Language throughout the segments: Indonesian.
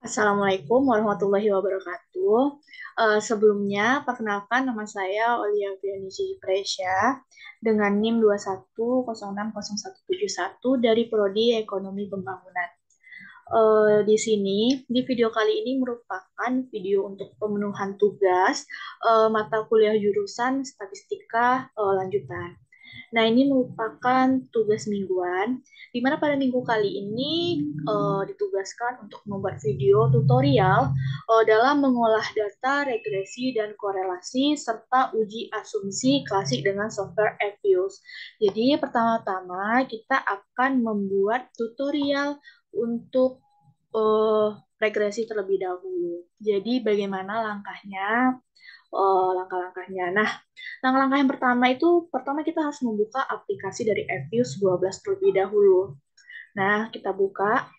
Assalamualaikum warahmatullahi wabarakatuh. Sebelumnya, perkenalkan nama saya Olia Fianisi Presya dengan NIM 21060171 dari Prodi Ekonomi Pembangunan. Di sini, di video kali ini merupakan video untuk pemenuhan tugas mata kuliah jurusan Statistika lanjutan. Nah, ini merupakan tugas mingguan, di mana pada minggu kali ini ditugaskan untuk membuat video tutorial dalam mengolah data, regresi, dan korelasi, serta uji asumsi klasik dengan software Evius. Jadi, pertama-tama kita akan membuat tutorial untuk eh, regresi terlebih dahulu. Jadi, bagaimana langkahnya? Langkah-langkahnya. Nah, langkah-langkah yang pertama kita harus membuka aplikasi dari Evius 12 terlebih dahulu. Nah, kita buka.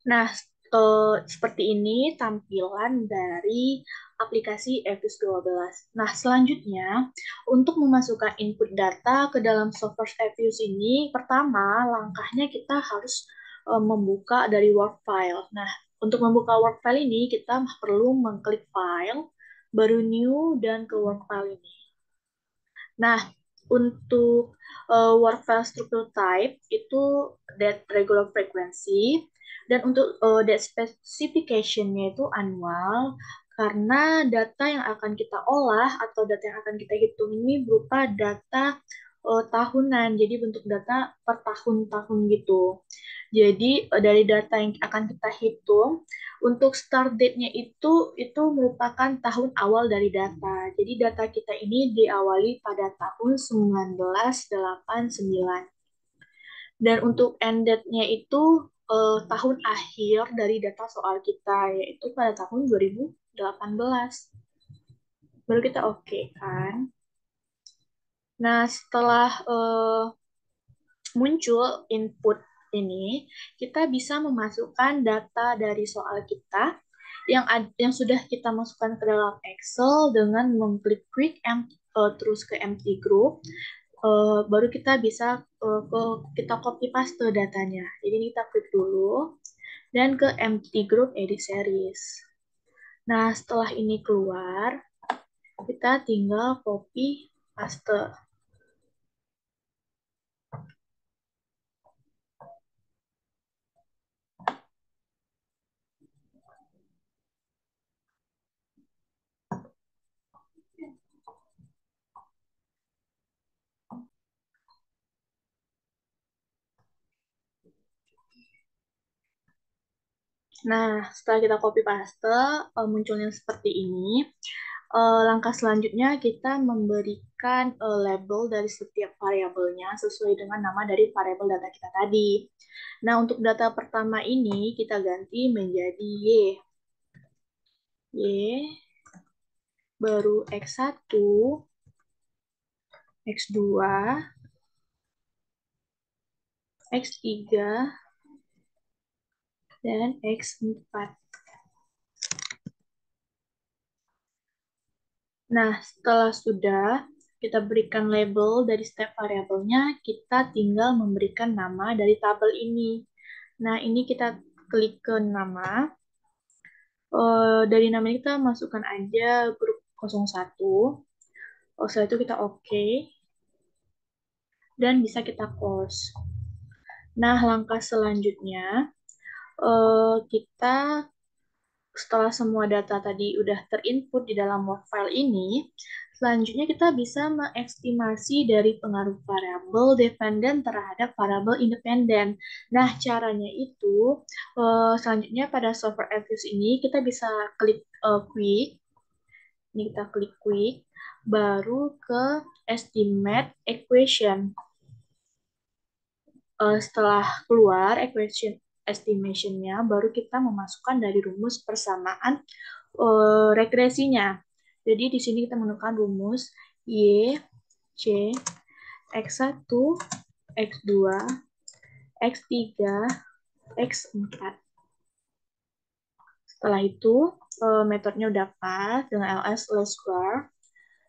Nah, seperti ini tampilan dari aplikasi Evius 12. Nah, selanjutnya untuk memasukkan input data ke dalam software Evius ini, pertama langkahnya kita harus membuka dari work file. Nah, untuk membuka work file ini kita perlu mengklik file, baru new dan ke work file ini. Nah, untuk work file structure type itu that regular frequency, dan untuk that specification-nya itu annual, karena data yang akan kita olah atau data yang akan kita hitung ini berupa data tahunan, jadi bentuk data per tahun-tahun gitu. Jadi dari data yang akan kita hitung, untuk start date-nya itu merupakan tahun awal dari data. Jadi data kita ini diawali pada tahun 1989. Dan untuk end date-nya itu tahun akhir dari data soal kita, yaitu pada tahun 2018. Baru kita oke kan. Nah, setelah muncul input ini, kita bisa memasukkan data dari soal kita yang sudah kita masukkan ke dalam Excel dengan mengklik quick terus ke empty group. Baru kita bisa kita copy paste datanya. Jadi ini kita klik dulu dan ke empty group edit series. Nah, setelah ini keluar, kita tinggal copy paste. Nah, setelah kita copy paste, munculnya seperti ini. Langkah selanjutnya kita memberikan label dari setiap variabelnya sesuai dengan nama dari variabel data kita tadi. Nah, untuk data pertama ini kita ganti menjadi Y. Y, baru X1, X2, X3, dan X4. Nah, setelah sudah kita berikan label dari setiap variabelnya, kita tinggal memberikan nama dari tabel ini. Nah, ini kita klik ke nama. Dari nama ini kita masukkan aja grup 01. Setelah itu kita oke. Dan bisa kita close. Nah, langkah selanjutnya, kita setelah semua data tadi udah terinput di dalam work file ini, selanjutnya kita bisa mengestimasi dari pengaruh variabel dependen terhadap variabel independen. Nah, caranya itu selanjutnya pada software Evius ini kita bisa klik quick. Ini kita klik quick, baru ke estimate equation. Setelah keluar equation estimation-nya, baru kita memasukkan dari rumus persamaan regresinya. Jadi di sini kita menemukan rumus Y, C, X1, X2, X3, X4. Setelah itu, metodenya udah pas dengan ls least square.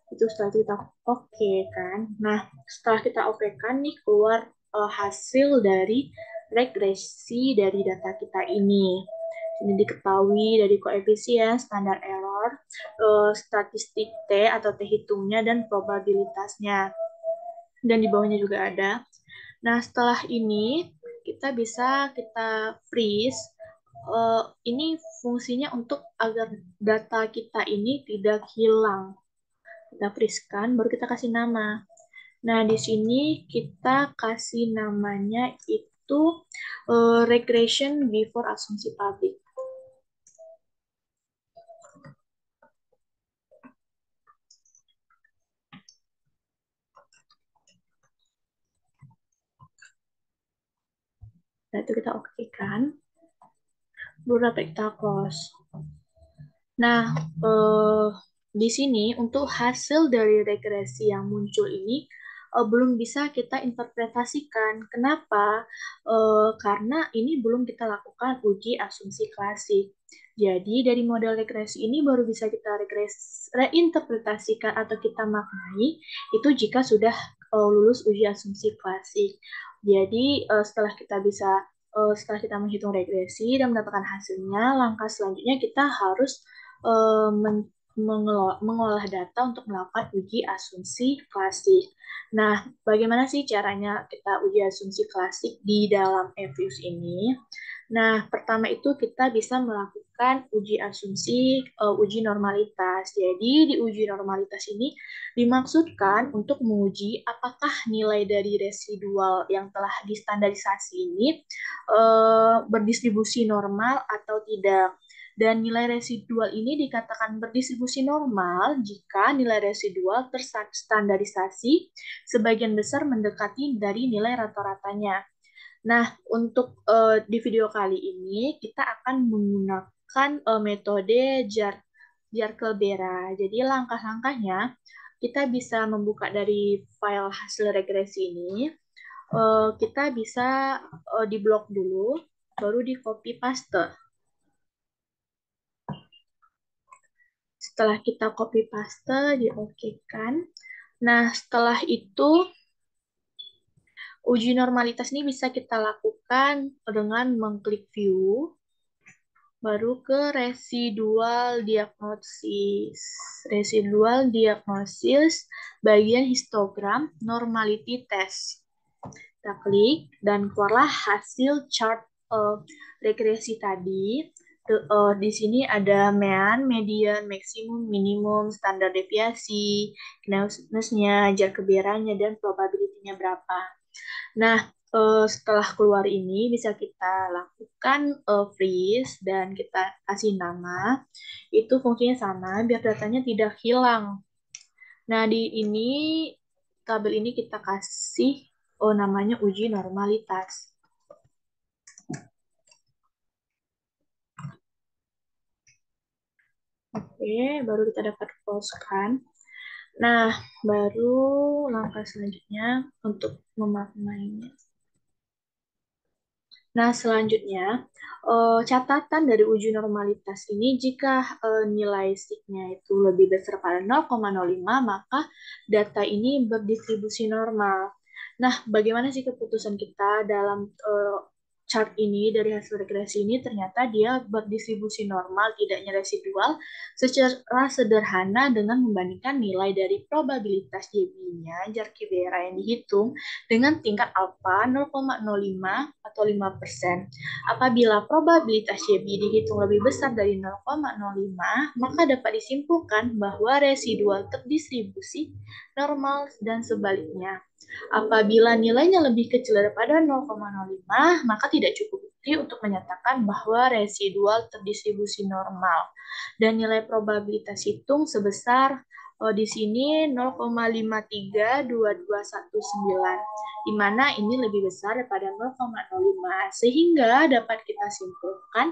Itu setelah kita oke kan. Nah, setelah kita oke kan nih keluar hasil dari regresi dari data kita ini. Ini diketahui dari koefisien, standar error, statistik T atau T hitungnya, dan probabilitasnya. Dan di bawahnya juga ada. Nah, setelah ini kita freeze. Ini fungsinya untuk agar data kita ini tidak hilang. Kita freeze kan, baru kita kasih nama. Nah, di sini kita kasih namanya itu regression before asumsi public. Nah, itu kita oke kan. Baru kita close. Nah, di sini untuk hasil dari regresi yang muncul ini belum bisa kita interpretasikan. Kenapa? Karena ini belum kita lakukan uji asumsi klasik. Jadi dari model regresi ini baru bisa kita reinterpretasikan atau kita maknai itu jika sudah lulus uji asumsi klasik. Jadi setelah kita menghitung regresi dan mendapatkan hasilnya, langkah selanjutnya kita harus mengolah data untuk melakukan uji asumsi klasik. Nah, bagaimana sih caranya kita uji asumsi klasik di dalam EVIUS ini? Nah, pertama itu kita bisa melakukan uji asumsi, uji normalitas. Jadi, di uji normalitas ini dimaksudkan untuk menguji apakah nilai dari residual yang telah distandarisasi ini berdistribusi normal atau tidak. Dan nilai residual ini dikatakan berdistribusi normal jika nilai residual terstandarisasi sebagian besar mendekati dari nilai rata-ratanya. Nah, untuk di video kali ini kita akan menggunakan metode Jar-Kelbera. Jadi langkah-langkahnya kita bisa membuka dari file hasil regresi ini. Kita bisa di blok dulu, baru di copy paste. Setelah kita copy paste, diokekan. Nah, setelah itu uji normalitas ini bisa kita lakukan dengan mengklik view, baru ke residual diagnosis. Residual diagnosis bagian histogram normality test. Kita klik dan keluarlah hasil chart regresi tadi. Di sini ada mean, median, maksimum, minimum, standar deviasi, knowledge-nya, jar kebiarannya, dan probability-nya berapa. Nah, setelah keluar ini bisa kita lakukan freeze dan kita kasih nama. Itu fungsinya sama biar datanya tidak hilang. Nah, di ini tabel ini kita kasih namanya uji normalitas. Oke, baru kita dapat close kan. Nah, baru langkah selanjutnya untuk memaknainya. Nah, selanjutnya, catatan dari uji normalitas ini, jika nilai sigma itu lebih besar pada 0,05, maka data ini berdistribusi normal. Nah, bagaimana sih keputusan kita dalam chart ini, dari hasil regresi ini, ternyata dia berdistribusi normal, tidaknya residual, secara sederhana dengan membandingkan nilai dari probabilitas JB-nya, Jar-Kibera yang dihitung, dengan tingkat alfa 0,05 atau 5%. Apabila probabilitas JB dihitung lebih besar dari 0,05, maka dapat disimpulkan bahwa residual terdistribusi normal dan sebaliknya. Apabila nilainya lebih kecil daripada 0,05, maka tidak cukup bukti untuk menyatakan bahwa residual terdistribusi normal. Dan nilai probabilitas hitung sebesar di sini 0,53219, di mana ini lebih besar daripada 0,05, sehingga dapat kita simpulkan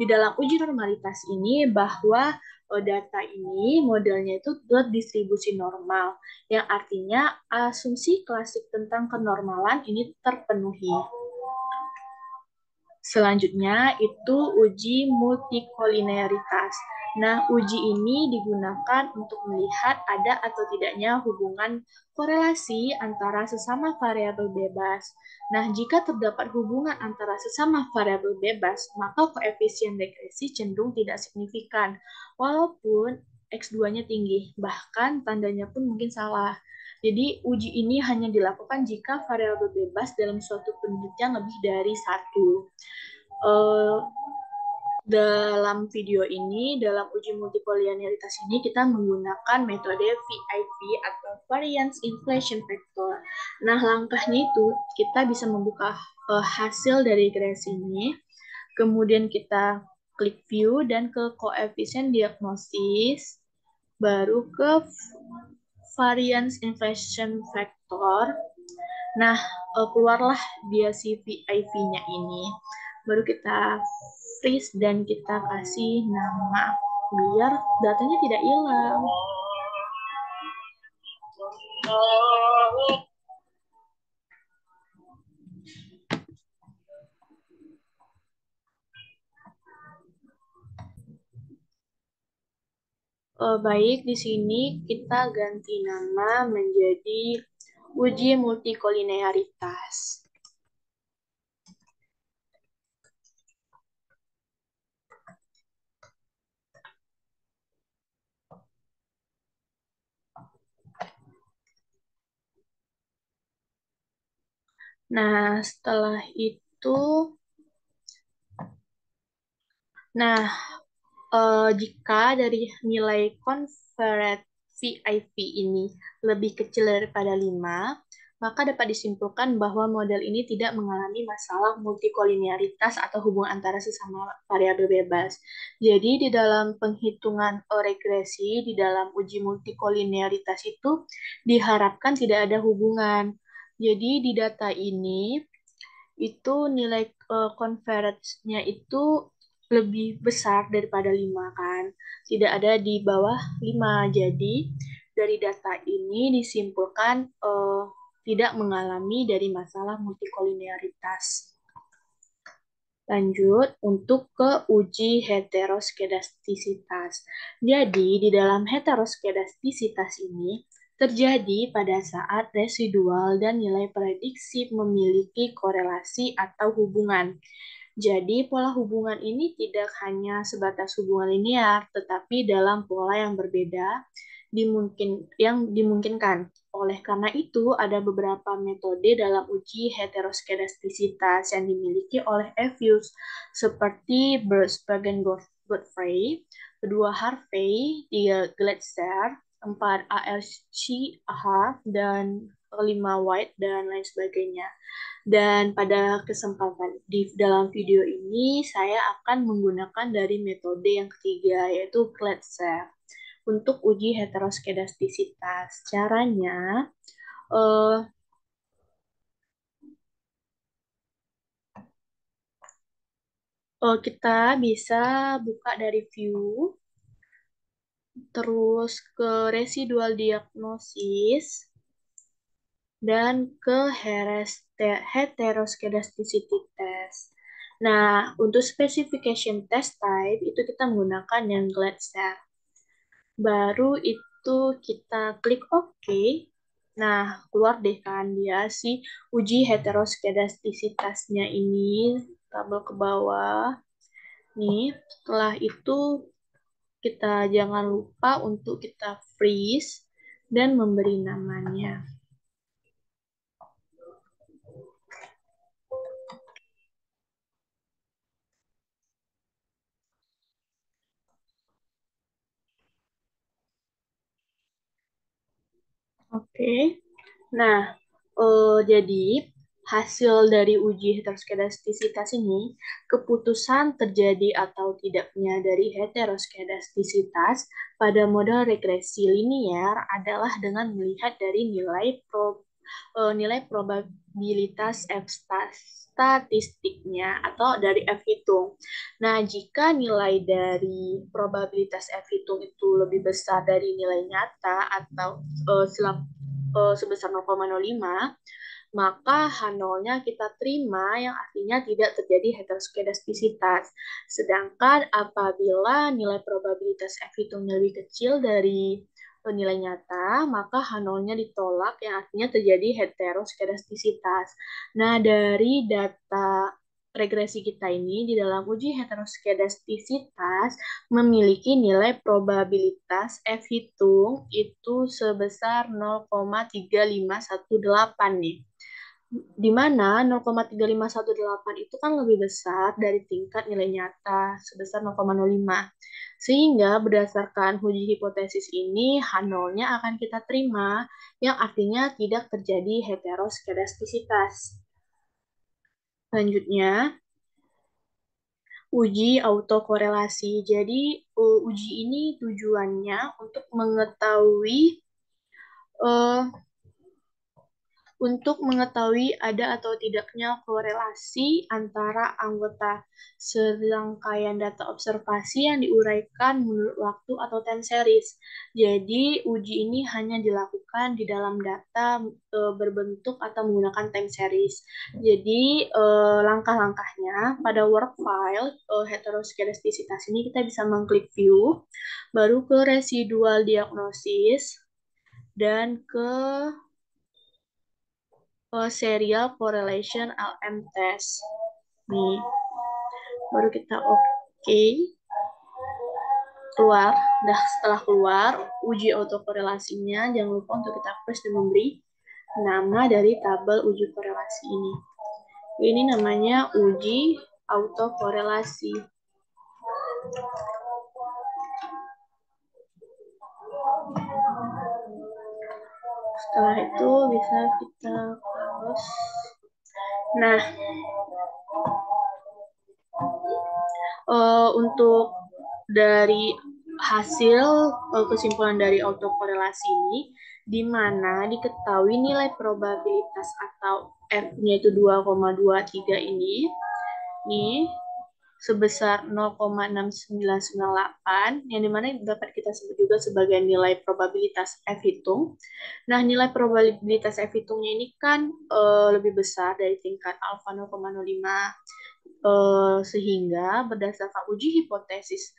di dalam uji normalitas ini bahwa data ini modelnya itu berdistribusi normal, yang artinya asumsi klasik tentang kenormalan ini terpenuhi. Selanjutnya itu uji multikolinearitas. Nah, uji ini digunakan untuk melihat ada atau tidaknya hubungan korelasi antara sesama variabel bebas. Nah, jika terdapat hubungan antara sesama variabel bebas, maka koefisien regresi cenderung tidak signifikan, walaupun X2-nya tinggi, bahkan tandanya pun mungkin salah. Jadi, uji ini hanya dilakukan jika variabel bebas dalam suatu penelitian lebih dari satu. Uh, dalam video ini, dalam uji multikolinearitas ini, kita menggunakan metode VIP atau Variance Inflation Factor. Nah, langkahnya itu, kita bisa membuka hasil dari regresi ini, kemudian kita klik view dan ke koefisien diagnosis, baru ke Variance Inflation Factor. Nah, keluarlah dia si VIP-nya ini. Baru kita freeze dan kita kasih nama biar datanya tidak hilang. Baik, di sini kita ganti nama menjadi uji multikolinearitas. Nah, setelah itu, nah, jika dari nilai converted VIP ini lebih kecil daripada 5, maka dapat disimpulkan bahwa model ini tidak mengalami masalah multikolinearitas atau hubungan antara sesama variabel bebas. Jadi, di dalam penghitungan regresi, di dalam uji multikolinearitas itu diharapkan tidak ada hubungan. Jadi, di data ini, itu nilai converge-nya itu lebih besar daripada 5 kan. Tidak ada di bawah 5. Jadi dari data ini disimpulkan tidak mengalami dari masalah multikolinearitas. Lanjut untuk ke uji heteroskedastisitas. Jadi di dalam heteroskedastisitas ini terjadi pada saat residual dan nilai prediksi memiliki korelasi atau hubungan. Jadi, pola hubungan ini tidak hanya sebatas hubungan linear, tetapi dalam pola yang berbeda yang dimungkinkan. Oleh karena itu, ada beberapa metode dalam uji heteroskedastisitas yang dimiliki oleh Evius, seperti Berspagen-Godfrey, kedua Harvey, tiga Glatzer, 4 ALC-H, dan 5 White, dan lain sebagainya. Dan pada kesempatan di dalam video ini, saya akan menggunakan dari metode yang ketiga, yaitu Glatzer, untuk uji heteroskedastisitas. Caranya, eh, kita bisa buka dari view, terus ke residual diagnosis, dan ke heteroskedasticity test. Nah, untuk specification test type, itu kita menggunakan yang Glatzer. Baru itu kita klik OK. Nah, keluar deh kan dia si uji heteroskedastisitasnya ini, tabel ke bawah. Nih, setelah itu kita jangan lupa untuk kita freeze dan memberi namanya. Oke. Nah, jadi hasil dari uji heteroskedastisitas ini, keputusan terjadi atau tidaknya dari heteroskedastisitas pada model regresi linier adalah dengan melihat dari nilai probabilitas F statistiknya atau dari F hitung. Nah, jika nilai dari probabilitas F hitung itu lebih besar dari nilai nyata atau sebesar 0,05, maka H0-nya kita terima yang artinya tidak terjadi heteroskedastisitas. Sedangkan apabila nilai probabilitas F hitungnya lebih kecil dari nilai nyata, maka H0-nya ditolak yang artinya terjadi heteroskedastisitas. Nah, dari data regresi kita ini di dalam uji heteroskedastisitas memiliki nilai probabilitas F hitung itu sebesar 0,3518 nih. Di mana 0,3518 itu kan lebih besar dari tingkat nilai nyata sebesar 0,05. Sehingga berdasarkan uji hipotesis ini, H0-nya akan kita terima, yang artinya tidak terjadi heteroskedastisitas. Selanjutnya, uji autokorelasi. Jadi, uji ini tujuannya untuk mengetahui uh, untuk mengetahui ada atau tidaknya korelasi antara anggota serangkaian data observasi yang diuraikan menurut waktu atau time series. Jadi, uji ini hanya dilakukan di dalam data berbentuk atau menggunakan time series. Jadi, langkah-langkahnya pada work file heteroskedastisitas ini kita bisa mengklik view, baru ke residual diagnosis, dan ke serial correlation LM test. Nih, baru kita oke. Keluar. Dah setelah keluar, uji autokorelasinya. Jangan lupa untuk kita press dan memberi nama dari tabel uji korelasi ini. Ini namanya uji autokorelasi. Setelah itu bisa kita close. Nah, untuk dari hasil kesimpulan dari autokorelasi ini, di mana diketahui nilai probabilitas atau F-nya itu 2,23 ini sebesar 0,6998, yang dimana dapat kita sebut juga sebagai nilai probabilitas F hitung. Nah, nilai probabilitas F hitungnya ini kan lebih besar dari tingkat alfa 0,05, sehingga berdasarkan uji hipotesis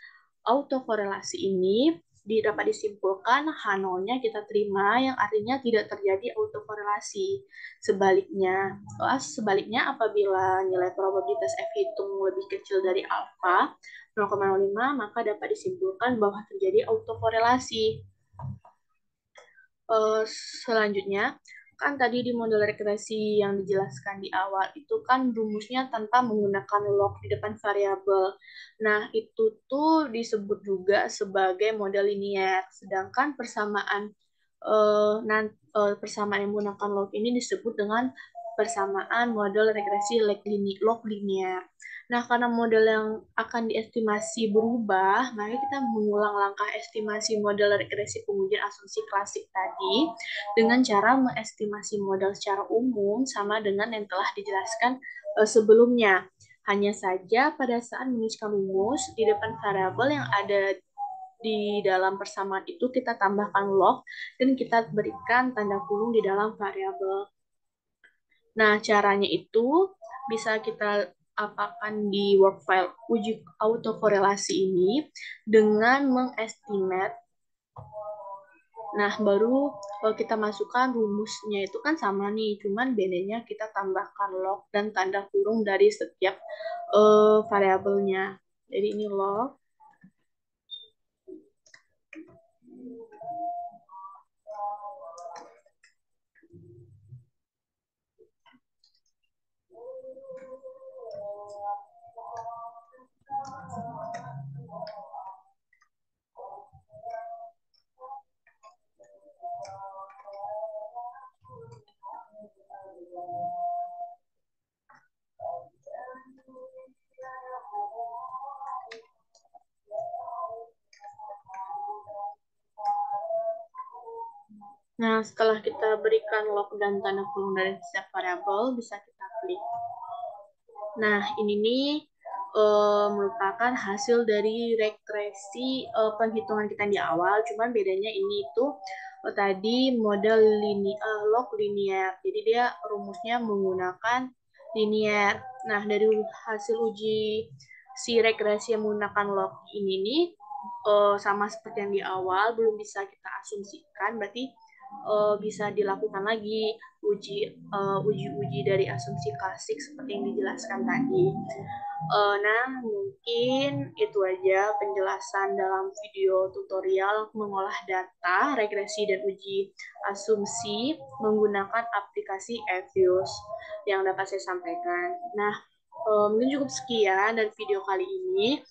autokorelasi ini dapat disimpulkan H0-nya kita terima yang artinya tidak terjadi autokorelasi. Sebaliknya apabila nilai probabilitas F hitung lebih kecil dari alfa 0,05 maka dapat disimpulkan bahwa terjadi autokorelasi. Selanjutnya, kan tadi di model regresi yang dijelaskan di awal itu kan rumusnya tanpa menggunakan log di depan variabel. Nah, itu tuh disebut juga sebagai model linier. Sedangkan persamaan yang menggunakan log ini disebut dengan persamaan model regresi log linier. Nah, karena model yang akan diestimasi berubah, maka kita mengulang langkah estimasi model regresi pengujian asumsi klasik tadi dengan cara mengestimasi model secara umum sama dengan yang telah dijelaskan sebelumnya. Hanya saja pada saat menuliskan rumus di depan variabel yang ada di dalam persamaan itu kita tambahkan log dan kita berikan tanda kurung di dalam variabel. Nah, caranya itu bisa kita apakan di work file uji autokorelasi ini dengan mengestimate. Nah, baru kalau kita masukkan rumusnya itu kan sama nih, cuman bedanya kita tambahkan log dan tanda kurung dari setiap variabelnya. Jadi ini log. Nah, setelah kita berikan log dan tanda kurung dari setiap variabel, bisa kita klik. Nah, ini nih merupakan hasil dari regresi penghitungan kita di awal, cuman bedanya ini itu tadi model log linear. Jadi dia rumusnya menggunakan linear. Nah, dari hasil uji si regresi yang menggunakan log ini nih sama seperti yang di awal belum bisa kita asumsikan, berarti bisa dilakukan lagi uji-uji dari asumsi klasik seperti yang dijelaskan tadi. Nah, mungkin itu aja penjelasan dalam video tutorial mengolah data, regresi, dan uji asumsi menggunakan aplikasi Evius yang dapat saya sampaikan. Nah, mungkin cukup sekian dari video kali ini.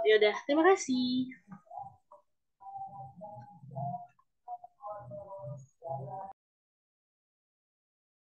Yaudah, terima kasih.